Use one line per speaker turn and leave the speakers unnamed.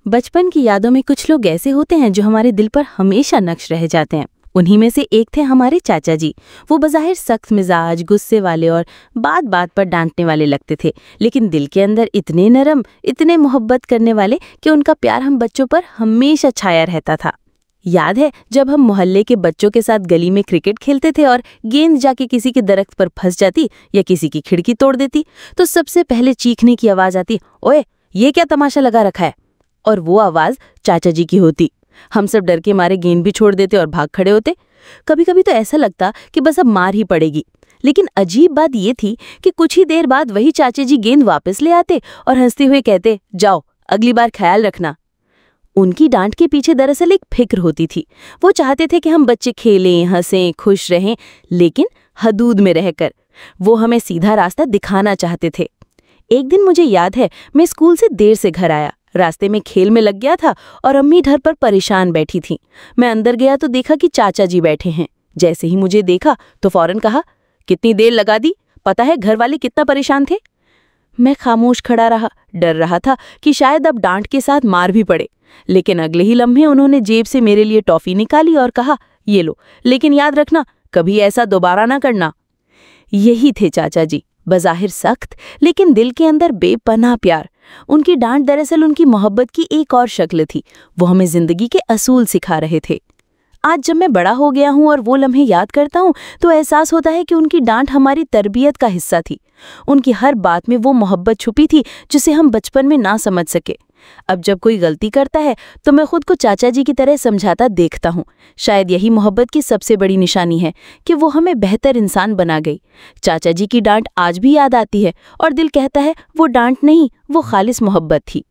बचपन की यादों में कुछ लोग ऐसे होते हैं जो हमारे दिल पर हमेशा नक्श रह जाते हैं। उन्हीं में से एक थे हमारे चाचा जी। वो बज़ाहिर सख्त मिजाज, गुस्से वाले और बात बात पर डांटने वाले लगते थे, लेकिन दिल के अंदर इतने नरम, इतने मोहब्बत करने वाले कि उनका प्यार हम बच्चों पर हमेशा छाया रहता था। याद है जब हम मोहल्ले के बच्चों के साथ गली में क्रिकेट खेलते थे और गेंद जाके किसी के दरख्त पर फंस जाती या किसी की खिड़की तोड़ देती, तो सबसे पहले चीखने की आवाज आती, ओए ये क्या तमाशा लगा रखा है। और वो आवाज चाचा जी की होती। हम सब डर के मारे गेंद भी छोड़ देते और भाग खड़े होते। कभी कभी तो ऐसा लगता कि बस अब मार ही पड़ेगी, लेकिन अजीब बात ये थी कि कुछ ही देर बाद वही चाचा जी गेंद वापस ले आते और हंसते हुए कहते, जाओ अगली बार ख्याल रखना। उनकी डांट के पीछे दरअसल एक फिक्र होती थी। वो चाहते थे कि हम बच्चे खेलें, हंसें, खुश रहें, लेकिन हदूद में रहकर। वो हमें सीधा रास्ता दिखाना चाहते थे। एक दिन मुझे याद है, मैं स्कूल से देर से घर आया। रास्ते में खेल में लग गया था और अम्मी घर पर परेशान बैठी थीं। मैं अंदर गया तो देखा कि चाचा जी बैठे हैं। जैसे ही मुझे देखा तो फौरन कहा, कितनी देर लगा दी, पता है घर वाले कितना परेशान थे। मैं खामोश खड़ा रहा, डर रहा था कि शायद अब डांट के साथ मार भी पड़े, लेकिन अगले ही लम्हे उन्होंने जेब से मेरे लिए टॉफी निकाली और कहा, ये लो, लेकिन याद रखना कभी ऐसा दोबारा ना करना। यही थे चाचा जी, बज़ाहिर सख्त लेकिन दिल के अंदर बेपनाह प्यार। उनकी डांट दरअसल उनकी मोहब्बत की एक और शक्ल थी। वो हमें जिंदगी के असूल सिखा रहे थे। आज जब मैं बड़ा हो गया हूं और वो लम्हे याद करता हूं तो एहसास होता है कि उनकी डांट हमारी तरबियत का हिस्सा थी। उनकी हर बात में वो मोहब्बत छुपी थी जिसे हम बचपन में ना समझ सके। अब जब कोई गलती करता है तो मैं खुद को चाचा जी की तरह समझाता देखता हूँ। शायद यही मोहब्बत की सबसे बड़ी निशानी है कि वो हमें बेहतर इंसान बना गई। चाचा जी की डांट आज भी याद आती है और दिल कहता है वो डांट नहीं, वो खालिस मोहब्बत थी।